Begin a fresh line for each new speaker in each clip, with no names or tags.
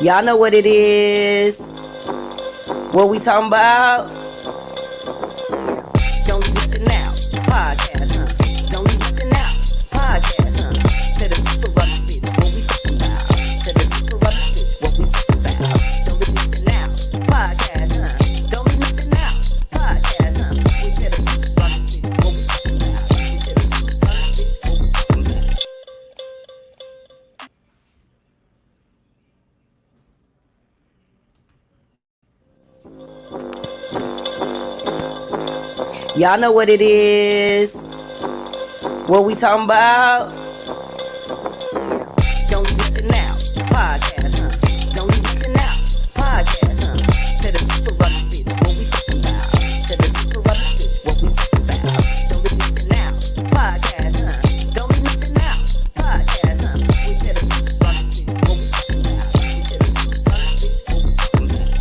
Y'all know what it is. What we talking about? Don't leave nothing out. Podcast, huh? Don't leave nothing out. Podcast, huh? To the people of the bitch, what we talking about? To the people of the bitch, what we talking about? Don't leave nothing out. Podcast, huh? Don't leave nothing out. Podcast, huh? We to the people of the bitch, what we talking about? We to the people of the bitch, what we talking about? Y'all know what it is. What we talking about? Don't leave nothing out. Podcast, huh? Don't leave nothing out. Podcast, huh? To the people of the bitch, what we talking about? To the people of the bitch, what we talking about? Don't leave nothing out. Podcast, huh? Don't leave nothing out. Podcast, huh? We to the people of the bitch, what we talking about? We to the people of the bitch, what we talking about?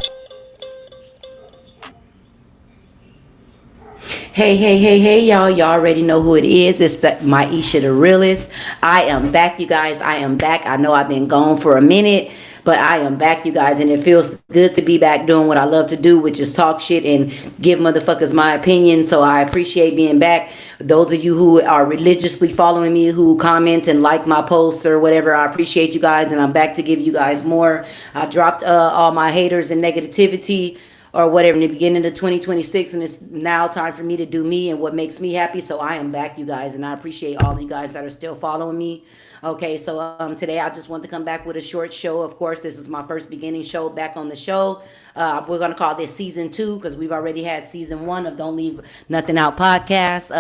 Hey, y'all. Y'all already know who it is. It's Maisha the Realist. I am back, you guys. I am back. I know I've been gone for a minute, but I am back, you guys. And it feels good to be back doing what I love to do, which is talk shit and give motherfuckers my opinion. So I appreciate being back. Those of you who are religiously following me, who comment and like my posts or whatever, I appreciate you guys. And I'm back to give you guys more. I dropped all my haters and negativity or whatever in the beginning of 2026, and it's now time for me to do me and what makes me happy. So I am back, you guys, and I appreciate all of you guys that are still following me. Okay, so today I just want to come back with a short show. Of course, this is my first beginning show back on the show. We're gonna call this season 2 because we've already had season 1 of Don't Leave Nothing Out podcast.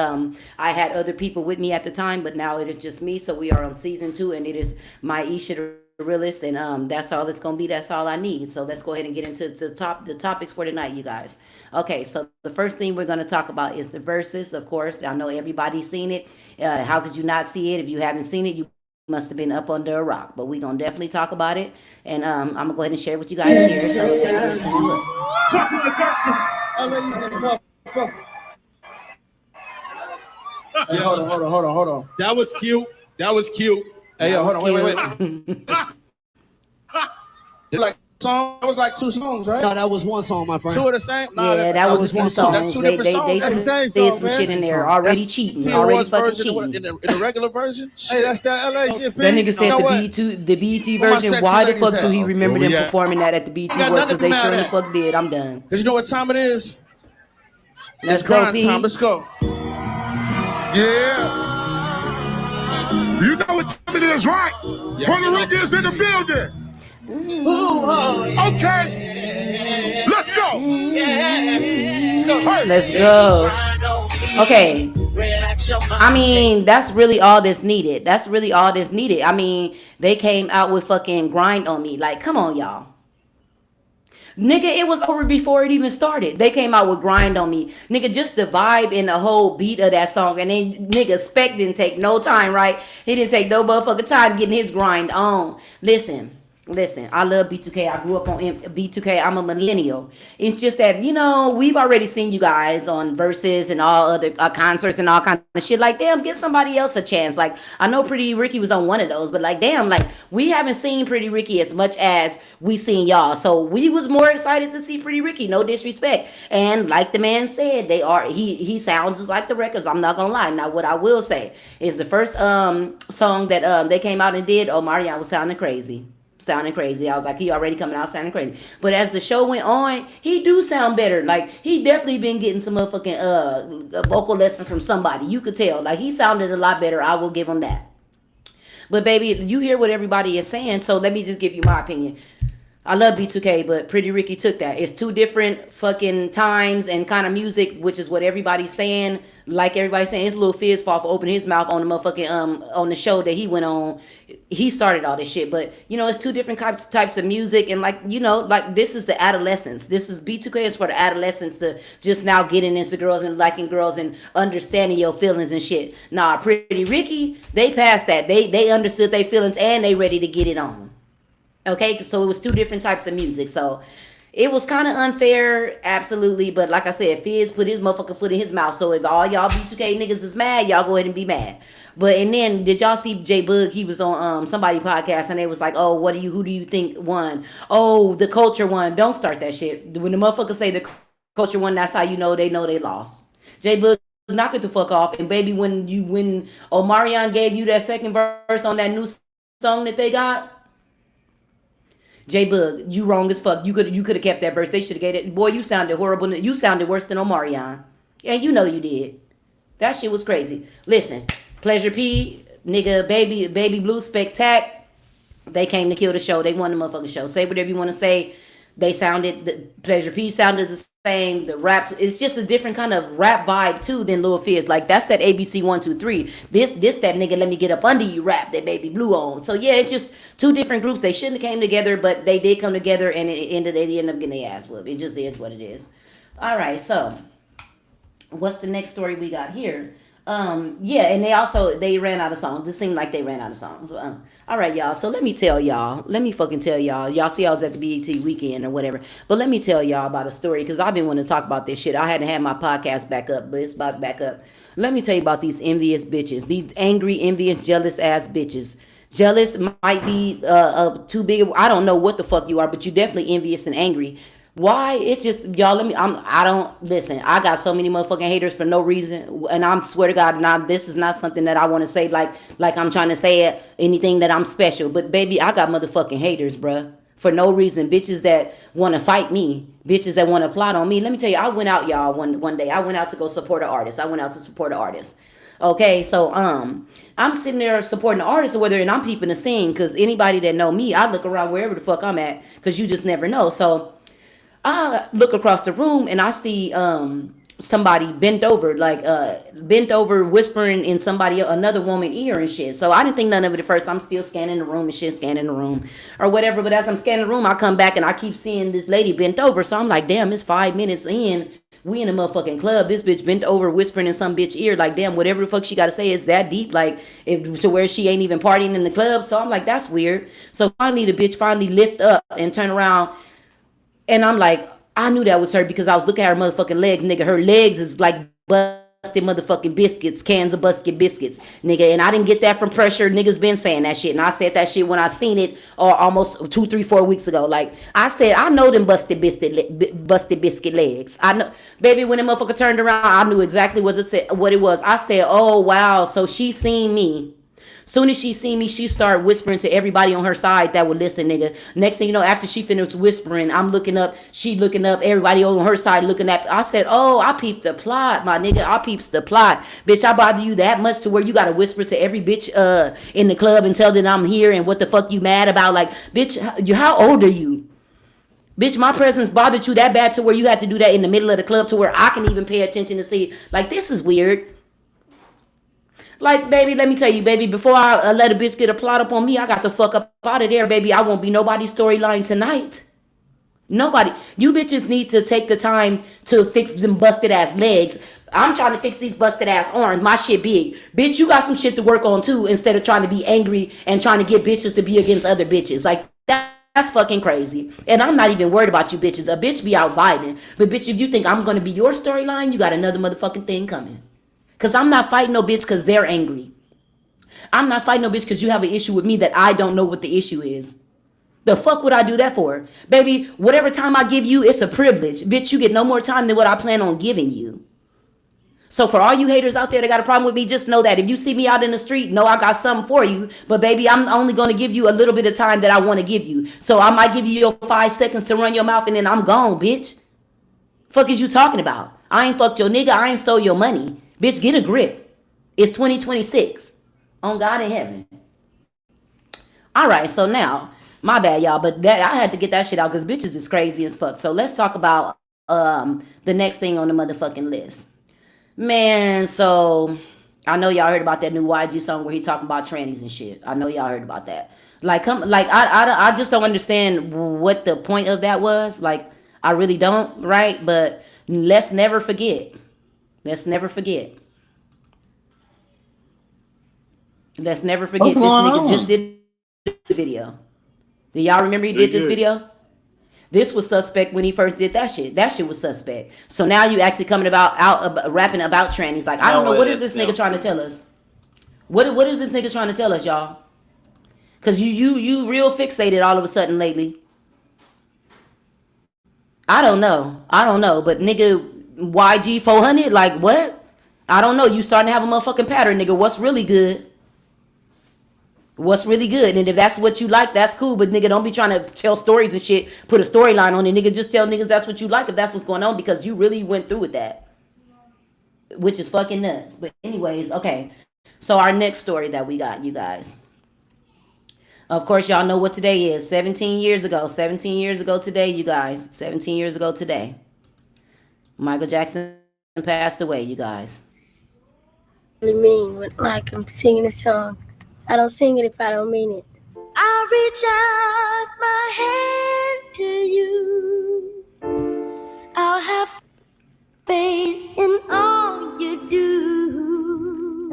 I had other people with me at the time, but now it is just me. So we are on season 2, and it is Maisha the Realist, and that's all it's gonna be. That's all I need. So let's go ahead and get into the topics for tonight, you guys. Okay, so the first thing we're gonna talk about is the verses. Of course, I know everybody's seen it. How could you not see it? If you haven't seen it, you must have been up under a rock. But we're gonna definitely talk about it, and I'm gonna go ahead and share with you guys here. So take a listen and look.
Hey, hold on.
That was cute.
Hey, yo, hold on, wait. It's like song. It was like 2 songs, right?
No, that was one song, my friend.
2 of the same. Nah,
Yeah, that was a few songs.
That's 2
They
different songs.
did
That's the
some
same song,
shit in
man.
there. Already cheating. Already fucking cheating.
in the regular version.
Hey, that's that LA shit.
That nigga said
know
the
what?
BET
Where my
version.
sexy
Why the
ladies
fuck do he
at?
remember
Where
them
we at?
performing that at the BET
got
Awards?
nothing
Because they
to
sure
come
the
out
fuck did. I'm done.
Cause you know what time it is?
Let's
It's
go,
grind
P.
time. Let's go.
Yeah. You know what time it is, right? Puerto Ricans in the building. Okay. Let's go. Hey.
Let's go. Okay. I mean, that's really all that's needed. I mean, they came out with fucking Grind on Me. Like, come on, y'all. Nigga, it was over before it even started. They came out with Grind on Me. Nigga, just the vibe and the whole beat of that song. And then nigga, Spec didn't take no time, right? He didn't take no motherfucking time getting his grind on. Listen, I love B2K. I grew up on B2K. I'm a millennial. It's just that, you know, we've already seen you guys on Versus and all other concerts and all kind of shit. Like, damn, give somebody else a chance. Like, I know Pretty Ricky was on one of those, but like, damn, like, we haven't seen Pretty Ricky as much as we seen y'all. So we was more excited to see Pretty Ricky. No disrespect. And like the man said, he sounds just like the records. I'm not gonna lie. Now, what I will say is the first song that they came out and did, Omarion was sounding crazy. I was like, he already coming out sounding crazy. But as the show went on, he do sound better. Like, he definitely been getting some motherfucking vocal lessons from somebody. You could tell. Like, he sounded a lot better. I will give him that. But baby, you hear what everybody is saying, so let me just give you my opinion. I love B2K, but Pretty Ricky took that. It's 2 different fucking times and kind of music, which is what everybody's saying. Like everybody's saying, it's a little Fizz fault for opening his mouth on the motherfucking on the show that he went on. He started all this shit, but you know, it's 2 different types of music, and like, you know, like this is the adolescence. This is B2K is for the adolescents to just now getting into girls and liking girls and understanding your feelings and shit. Nah, Pretty Ricky, they passed that. They understood their feelings and they ready to get it on. Okay, so it was 2 different types of music. So It was kind of unfair, absolutely. But like I said, Fizz put his motherfucking foot in his mouth. So if all y'all B2K niggas is mad, y'all go ahead and be mad. But and then did y'all see J Bug? He was on somebody podcast and they was like, oh, who do you think won? Oh, the culture won. Don't start that shit. When the motherfuckers say the culture won, that's how you know they lost. J Bug, knock it the fuck off. And baby, when Omarion gave you that second verse on that new song that they got. J Bug, you wrong as fuck. You could have kept that verse. They should have gave it. Boy, you sounded horrible. You sounded worse than Omarion. And you know you did. That shit was crazy. Listen, Pleasure P, nigga, baby Blue, Spectac, they came to kill the show. They won the motherfucking show. Say whatever you want to say. They sounded, the Pleasure P sounded the same. The raps, it's just a different kind of rap vibe too than Lil Fizz. Like that's that ABC 1 2 3. This that nigga let me get up under you rap that Baby Blue on. So yeah, it's just two different groups. They shouldn't have came together, but they did come together, and they end up getting their ass whooped. It just is what it is. All right, so what's the next story we got here? Yeah, and they ran out of songs. It seemed like they ran out of songs. All right, y'all. So let me fucking tell y'all. Y'all see I was at the BET weekend or whatever. But let me tell y'all about a story because I've been wanting to talk about this shit. I hadn't had my podcast back up, but it's about back up. Let me tell you about these envious bitches. These angry, envious, jealous ass bitches. Jealous might be too big. I don't know what the fuck you are, but you definitely envious and angry. Why? It's just y'all. I don't listen. I got so many motherfucking haters for no reason, and I'm swear to God, this is not something that I want to say like I'm trying to say anything that I'm special. But baby, I got motherfucking haters, bruh, for no reason. Bitches that want to fight me, bitches that want to plot on me. Let me tell you, I went out, y'all, one day. I went out to go support an artist. Okay, so I'm sitting there supporting the artist or whether, and I'm peeping the scene because anybody that know me, I look around wherever the fuck I'm at because you just never know. So I look across the room and I see somebody bent over whispering in another woman ear and shit. So I didn't think none of it at first. I'm still scanning the room and shit, scanning the room or whatever. But as I'm scanning the room, I come back and I keep seeing this lady bent over. So I'm like, damn, it's 5 minutes in. We in a motherfucking club. This bitch bent over whispering in some bitch ear. Like, damn, whatever the fuck she got to say is that deep. Like, to where she ain't even partying in the club. So I'm like, that's weird. So finally, the bitch lift up and turn around. And I'm like, I knew that was her because I was looking at her motherfucking legs, nigga. Her legs is like busted motherfucking biscuits, cans of busted biscuits, nigga. And I didn't get that from pressure. Niggas been saying that shit. And I said that shit when I seen it almost 2, 3, 4 weeks ago. Like, I said, I know them busted biscuit legs. I know, baby, when the motherfucker turned around, I knew exactly what it was. I said, oh, wow. So she seen me. Soon as she seen me, she started whispering to everybody on her side that would listen, nigga. Next thing you know, after she finished whispering, I'm looking up, she looking up, everybody on her side looking at. I said, oh, I peeped the plot, my nigga. I peeps the plot. Bitch, I bother you that much to where you gotta whisper to every bitch in the club and tell them I'm here and what the fuck you mad about. Like, bitch, how old are you? Bitch, my presence bothered you that bad to where you had to do that in the middle of the club to where I can even pay attention to see. Like, this is weird. Like, baby, let me tell you, baby, before I let a bitch get a plot up on me, I got the fuck up out of there, baby. I won't be nobody's storyline tonight. Nobody. You bitches need to take the time to fix them busted ass legs. I'm trying to fix these busted ass arms. My shit big. Bitch, you got some shit to work on too instead of trying to be angry and trying to get bitches to be against other bitches. Like, that's fucking crazy. And I'm not even worried about you bitches. A bitch be out vibing. But bitch, if you think I'm going to be your storyline, you got another motherfucking thing coming. Because I'm not fighting no bitch because they're angry. I'm not fighting no bitch because you have an issue with me that I don't know what the issue is. The fuck would I do that for? Baby, whatever time I give you, it's a privilege. Bitch, you get no more time than what I plan on giving you. So for all you haters out there that got a problem with me, just know that if you see me out in the street, know I got something for you. But baby, I'm only going to give you a little bit of time that I want to give you. So I might give you your 5 seconds to run your mouth and then I'm gone, bitch. Fuck is you talking about? I ain't fucked your nigga. I ain't stole your money. Bitch, get a grip. It's 2026. On God in heaven. All right, so now, my bad, y'all, but I had to get that shit out because bitches is crazy as fuck. So let's talk about the next thing on the motherfucking list. Man, so I know y'all heard about that new YG song where he talking about trannies and shit. I know y'all heard about that. Like, I just don't understand what the point of that was. Like, I really don't, right? But let's never forget. Let's never forget. Let's never forget this nigga just did the video. Do y'all remember he did this video? This was suspect when he first did that shit. That shit was suspect. So now you actually coming rapping about trannies. Like, I don't know, what is this nigga trying to tell us? What is this nigga trying to tell us, y'all? Cause you real fixated all of a sudden lately. I don't know, but nigga, YG 400, like what? I don't know. You starting to have a motherfucking pattern, nigga. What's really good? What's really good? And if that's what you like, that's cool. But nigga, don't be trying to tell stories and shit. Put a storyline on it, nigga. Just tell niggas that's what you like if that's what's going on, because you really went through with that, which is fucking nuts. But anyways, okay. So our next story that we got, you guys. Of course, y'all know what today is. 17 years ago. 17 years ago today, you guys. 17 years ago today. Michael Jackson passed away, you guys.
Really mean when like I'm singing a song. I don't sing it if I don't mean it. I reach out my hand to you. I'll have faith in all you do.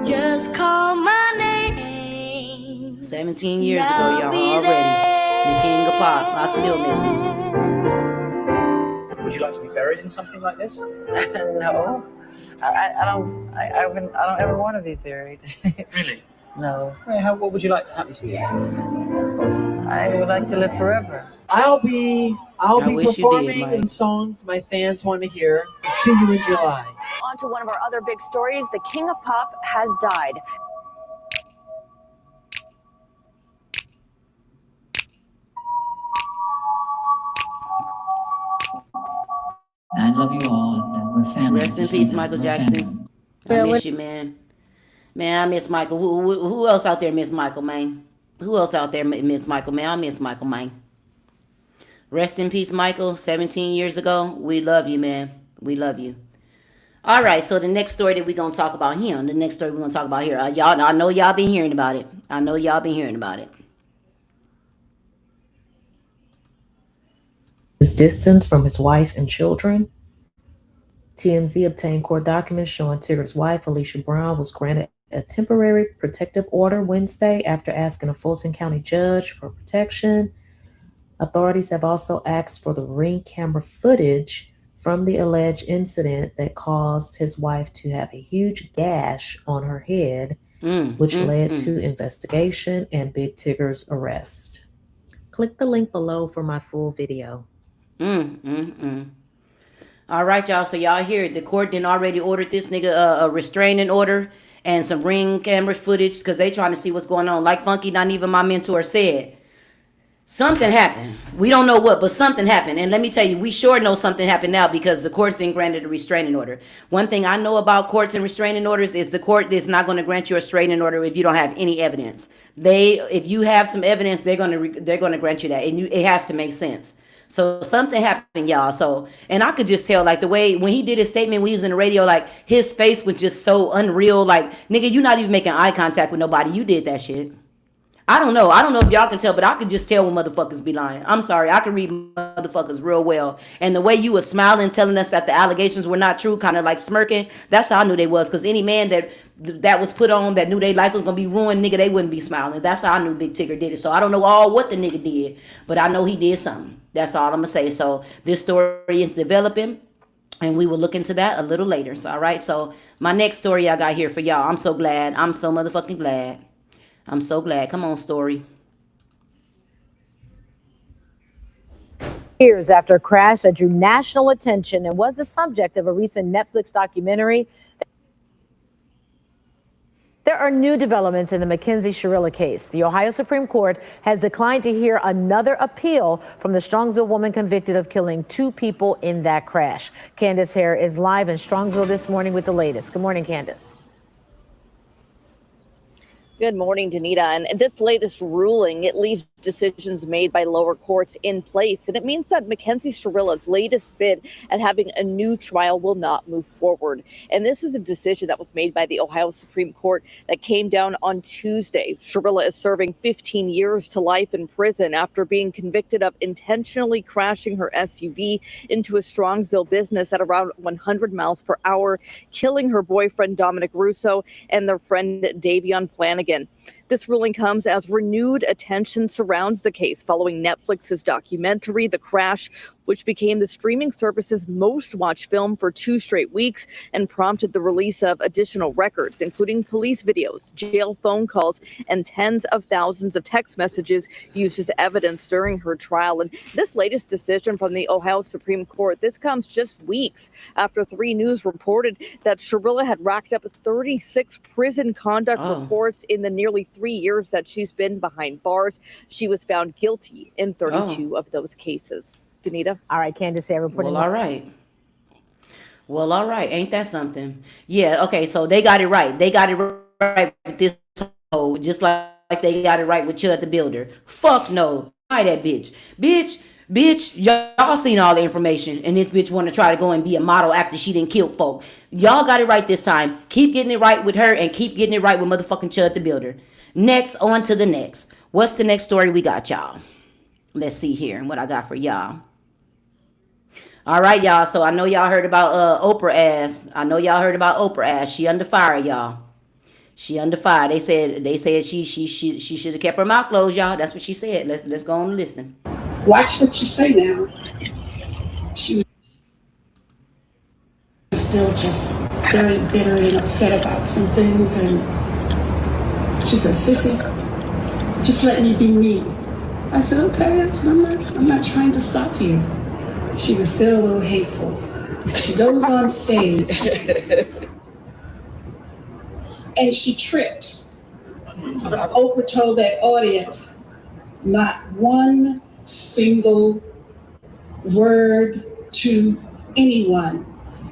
Just call my name.
17 years ago, y'all, already. The king of pop. I still miss him.
Would you like to be buried in something like this? No. I don't ever want to be buried.
Really?
No.
What would you like to happen to you?
I would like to live forever.
I'll be
wish you did,
performing
Mike.
the songs my fans want to hear. See you in July.
On to one of our other big stories. The king of pop has died.
I love you all, and we're family.
Rest in peace, Michael Jackson. I miss you, man. Man, I miss Michael. Who else out there miss Michael, man? Who else out there miss Michael, man? I miss Michael, man. Rest in peace, Michael. 17 years ago. We love you, man. We love you. All right, so the next story that we're going to talk about here, the next story we're going to talk about here, y'all, I know y'all been hearing about it. I know y'all been hearing about it.
His distance from his wife and children. TMZ obtained court documents showing Tigger's wife, Alicia Brown, was granted a temporary protective order Wednesday after asking a Fulton County judge for protection. Authorities have also asked for the Ring camera footage from the alleged incident that caused his wife to have a huge gash on her head, which led to investigation and Big Tigger's arrest. Click the link below for my full video.
All right, y'all. So y'all hear it. The court then already ordered this nigga a restraining order and some Ring camera footage because they trying to see what's going on. Like Funky, not even my mentor, said, something happened. We don't know what, but something happened. And let me tell you, we sure know something happened now because the court then granted a restraining order. One thing I know about courts and restraining orders is the court is not going to grant you a restraining order if you don't have any evidence. If you have some evidence, they're going to grant you that, and it has to make sense. So something happened, y'all. So, and I could just tell, like, the way when he did his statement when he was in the radio, like, his face was just so unreal. Like, nigga, you're not even making eye contact with nobody. You did that shit. I don't know if y'all can tell, but I could just tell when motherfuckers be lying. I'm sorry. I can read motherfuckers real well. And the way you was smiling, telling us that the allegations were not true, kind of like smirking, that's how I knew they was. Because any man that was put on that knew their life was going to be ruined, nigga, they wouldn't be smiling. That's how I knew Big Tigger did it. So I don't know what the nigga did, but I know he did something. That's all I'm going to say. So this story is developing, and we will look into that a little later. So, all right. So my next story I got here for y'all. I'm so glad. I'm so motherfucking glad. I'm so glad. Come on, story.
Years after a crash that drew national attention and was the subject of a recent Netflix documentary, there are new developments in the Mackenzie Shirilla case. The Ohio Supreme Court has declined to hear another appeal from the Strongsville woman convicted of killing 2 people in that crash. Candace Hare is live in Strongsville this morning with the latest. Good morning, Candace.
Good morning, Danita. And this latest ruling, it leaves decisions made by lower courts in place. And it means that Mackenzie Shirilla's latest bid at having a new trial will not move forward. And this is a decision that was made by the Ohio Supreme Court that came down on Tuesday. Shirilla is serving 15 years to life in prison after being convicted of intentionally crashing her SUV into a Strongsville business at around 100 miles per hour, killing her boyfriend, Dominic Russo, and their friend, Davion Flanagan. This ruling comes as renewed attention surrounds the case following Netflix's documentary, The Crash, which became the streaming service's most watched film for 2 straight weeks and prompted the release of additional records, including police videos, jail phone calls, and tens of thousands of text messages used as evidence during her trial. And this latest decision from the Ohio Supreme Court, this comes just weeks after 3 News reported that Sherilla had racked up 36 prison conduct reports in the nearly 3 years that she's been behind bars. She was found guilty in 32 of those cases. Danita?
All right, Candace, reporting.
Well, all right. Well, all right. Ain't that something? Yeah, okay, so they got it right. They got it right with this hoe, just like they got it right with Chud the Builder. Fuck no. Why that bitch? Bitch, y'all seen all the information, and this bitch want to try to go and be a model after she didn't kill folk. Y'all got it right this time. Keep getting it right with her, and keep getting it right with motherfucking Chud the Builder. Next, on to the next. What's the next story we got, y'all? Let's see here and what I got for y'all. All right, y'all. So I know y'all heard about Oprah ass. She under fire, y'all. She under fire. They said she should have kept her mouth closed, y'all. That's what she said. Let's go on and listen.
Watch what you say now. She was still just very bitter and upset about some things, and she said, "Sissy, just let me be me." I said, "Okay, I'm not trying to stop you." She was still a little hateful. She goes on stage and she trips. Oprah told that audience not one single word to anyone.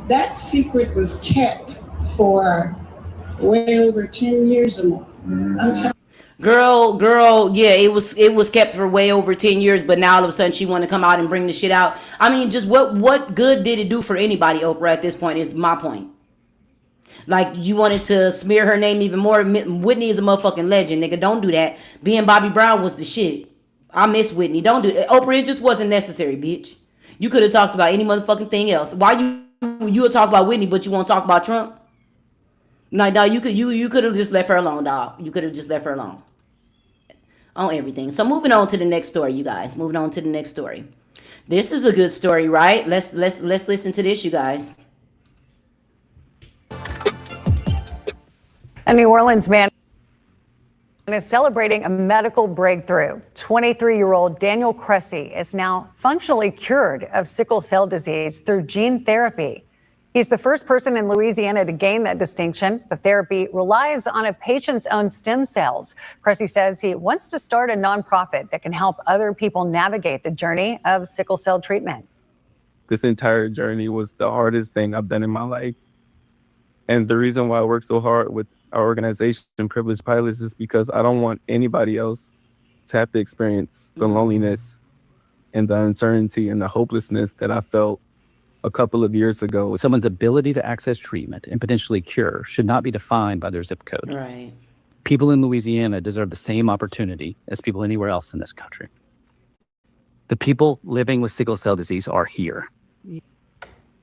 That secret was kept for way over 10 years or more. I'm telling
Girl, yeah, it was kept for way over 10 years, but now all of a sudden she want to come out and bring the shit out. I mean, just what good did it do for anybody, Oprah, at this point is my point. Like, you wanted to smear her name even more. Whitney is a motherfucking legend, nigga. Don't do that. Being Bobby Brown was the shit. I miss Whitney. Don't do that. Oprah, it just wasn't necessary, bitch. You could have talked about any motherfucking thing else. Why you would talk about Whitney, but you won't talk about Trump? Like, dog, you could have just left her alone, dog. You could have just left her alone on everything. So moving on to the next story, you guys. Moving on to the next story. This is a good story, right? Let's listen to this, you guys.
A New Orleans man is celebrating a medical breakthrough. 23-year-old Daniel Cressy is now functionally cured of sickle cell disease through gene therapy. He's the first person in Louisiana to gain that distinction. The therapy relies on a patient's own stem cells. Cressy says he wants to start a nonprofit that can help other people navigate the journey of sickle cell treatment.
This entire journey was the hardest thing I've done in my life. And the reason why I work so hard with our organization, Privileged Pilots, is because I don't want anybody else to have to experience the loneliness and the uncertainty and the hopelessness that I felt a couple of years ago.
Someone's ability to access treatment and potentially cure should not be defined by their zip code.
Right.
People in Louisiana deserve the same opportunity as people anywhere else in this country. The people living with sickle cell disease are here.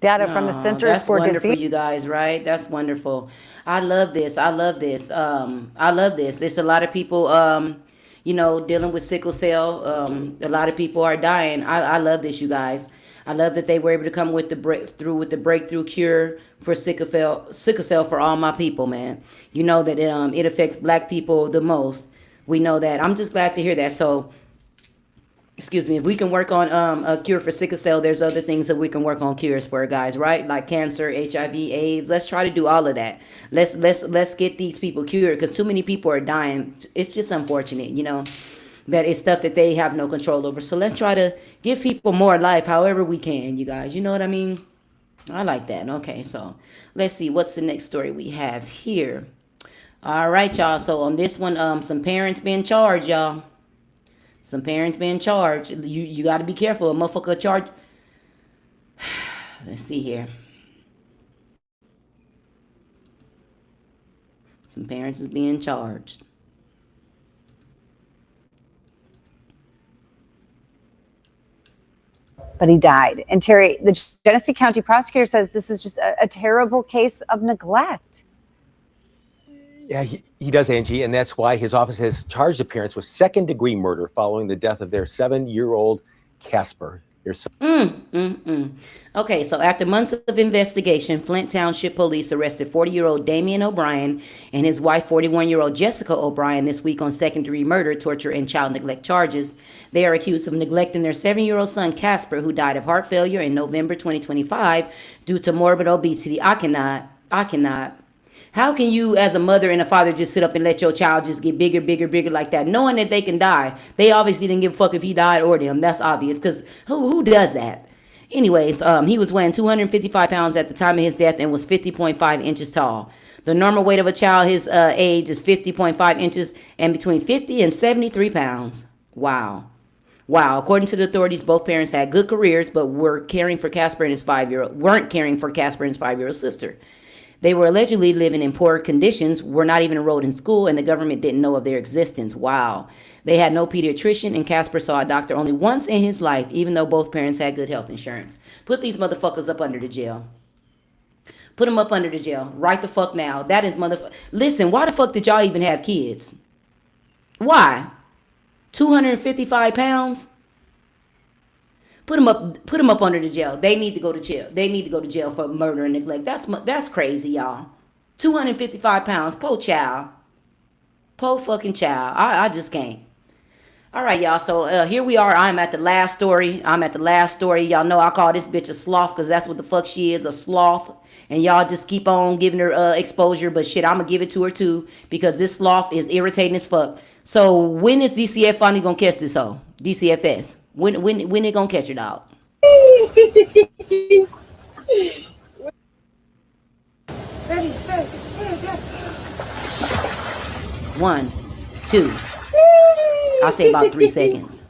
Data from the Centers for Disease.
You guys, right? That's wonderful. I love this. I love this. There's a lot of people, dealing with sickle cell. A lot of people are dying. I love this, you guys. I love that they were able to come with the breakthrough cure for sickle cell for all my people, man. You know that it affects Black people the most. We know that. I'm just glad to hear that. So, excuse me, if we can work on a cure for sickle cell, there's other things that we can work on cures for, guys, right? Like cancer, HIV, AIDS. Let's try to do all of that. Let's get these people cured, because too many people are dying. It's just unfortunate, that it's stuff that they have no control over. So let's try to give people more life however we can, you guys. You know what I mean? I like that. Okay, so let's see. What's the next story we have here? All right, y'all. So on this one, some parents being charged, y'all. Some parents being charged. You got to be careful. A motherfucker charge. Let's see here. Some parents is being charged.
But he died. And Terry, the Genesee County prosecutor says this is just a terrible case of neglect.
Yeah, he does, Angie, and that's why his office has charged the parents with second-degree murder following the death of their 7-year-old Casper.
Okay, so after months of investigation, Flint Township Police arrested 40-year-old Damian O'Brien and his wife, 41-year-old Jessica O'Brien, this week on second-degree murder, torture, and child neglect charges. They are accused of neglecting their 7-year-old son, Casper, who died of heart failure in November 2025 due to morbid obesity. I cannot. How can you, as a mother and a father, just sit up and let your child just get bigger like that, knowing that they can die? They obviously didn't give a fuck if he died or them. That's obvious, because who does that? Anyways, he was weighing 255 pounds at the time of his death and was 50.5 inches tall. The normal weight of a child his age is 50.5 inches and between 50 and 73 pounds. Wow. According to the authorities, both parents had good careers, but weren't caring for Casper and his 5-year-old sister. They were allegedly living in poor conditions, were not even enrolled in school, and the government didn't know of their existence. Wow. They had no pediatrician, and Casper saw a doctor only once in his life, even though both parents had good health insurance. Put these motherfuckers up under the jail. Put them up under the jail. Right the fuck now. That is motherfucker. Listen, why the fuck did y'all even have kids? Why? 255 pounds? Put them up under the jail. They need to go to jail. They need to go to jail for murder and neglect. That's crazy, y'all. 255 pounds. Poor child. Poor fucking child. I just can't. All right, y'all. So here we are. I'm at the last story. Y'all know I call this bitch a sloth because that's what the fuck she is, a sloth. And y'all just keep on giving her exposure. But shit, I'm going to give it to her too because this sloth is irritating as fuck. So when is DCF finally going to catch this hoe? DCFS. When they gonna catch it out? 1, 2. I'll say about 3 seconds.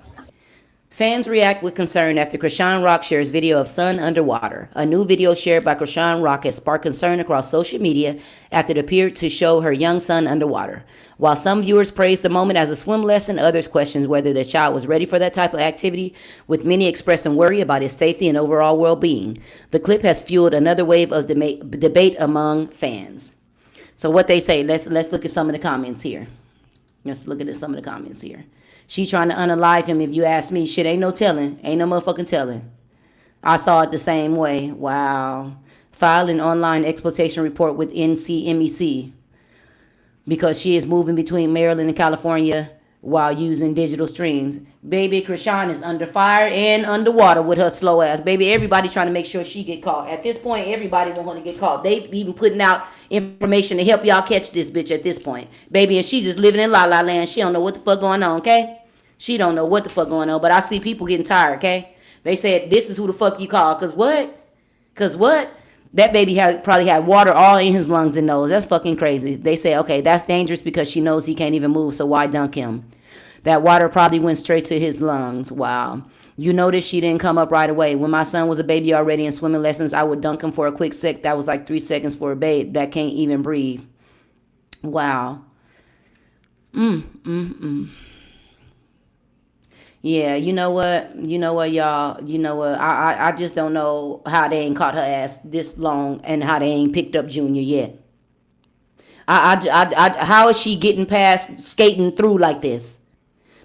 Fans react with concern after Chrisean Rock shares video of son underwater. A new video shared by Chrisean Rock has sparked concern across social media after it appeared to show her young son underwater. While some viewers praised the moment as a swim lesson, others questioned whether the child was ready for that type of activity, with many expressing worry about his safety and overall well-being. The clip has fueled another wave of debate among fans. So what they say, let's look at some of the comments here. She trying to unalive him, if you ask me. Shit, ain't no telling. Ain't no motherfucking telling. I saw it the same way. Wow. File an online exploitation report with NCMEC because she is moving between Maryland and California while using digital streams. Baby, Chrisean is under fire and underwater with her slow ass. Baby, everybody trying to make sure she get caught. At this point, everybody want to get caught. They even putting out information to help y'all catch this bitch at this point. Baby, and she just living in la la land. She don't know what the fuck going on, okay? She don't know what the fuck going on, but I see people getting tired, okay? They said, this is who the fuck you call. Cause what? That baby probably had water all in his lungs and nose. That's fucking crazy. They say, okay, that's dangerous because she knows he can't even move, so why dunk him? That water probably went straight to his lungs. Wow. You notice she didn't come up right away. When my son was a baby already in swimming lessons, I would dunk him for a quick sec. That was like 3 seconds for a babe that can't even breathe. Wow. Yeah, you know what, y'all? You know what? I just don't know how they ain't caught her ass this long and how they ain't picked up Junior yet. How is she getting past skating through like this?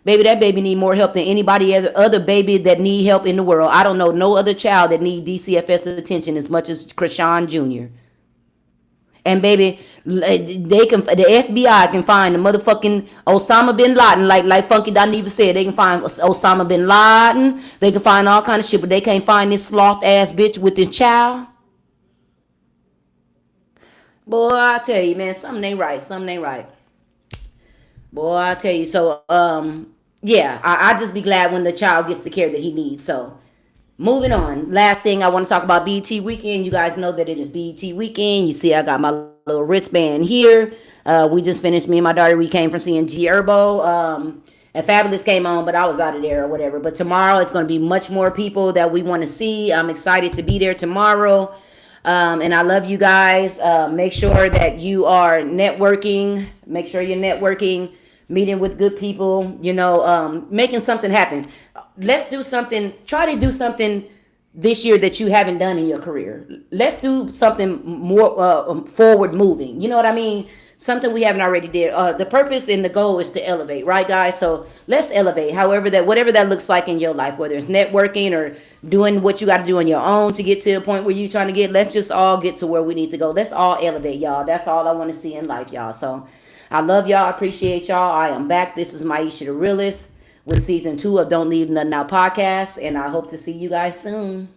Baby, that baby need more help than anybody other baby that need help in the world. I don't know no other child that need DCFS attention as much as Chrisean Jr. And baby, the FBI can find the motherfucking Osama bin Laden, like Funky Dineva said. They can find Osama bin Laden. They can find all kind of shit, but they can't find this sloth ass bitch with this child. Boy, I tell you, man, something ain't right. Boy, I tell you. So, yeah, I just be glad when the child gets the care that he needs. So, moving on. Last thing I want to talk about BET Weekend. You guys know that it is BET Weekend. You see I got my little wristband here. We just finished, me and my daughter, we came from seeing G Herbo. And Fabulous came on, but I was out of there or whatever. But tomorrow it's going to be much more people that we want to see. I'm excited to be there tomorrow. And I love you guys. Make sure that you are networking. Make sure you're networking, meeting with good people, making something happen. Let's do something. Try to do something this year that you haven't done in your career. Let's do something more forward moving. You know what I mean? something we haven't already did. The purpose and the goal is to elevate, right, guys? So let's elevate. However that, whatever that looks like in your life, whether it's networking or doing what you got to do on your own to get to the point where you're trying to get. Let's just all get to where we need to go. Let's all elevate, y'all. That's all I want to see in life, y'all. So I love y'all. I appreciate y'all. I am back. This is Maisha the Realist with season 2 of Don't Leave Nothing Out podcast, and I hope to see you guys soon.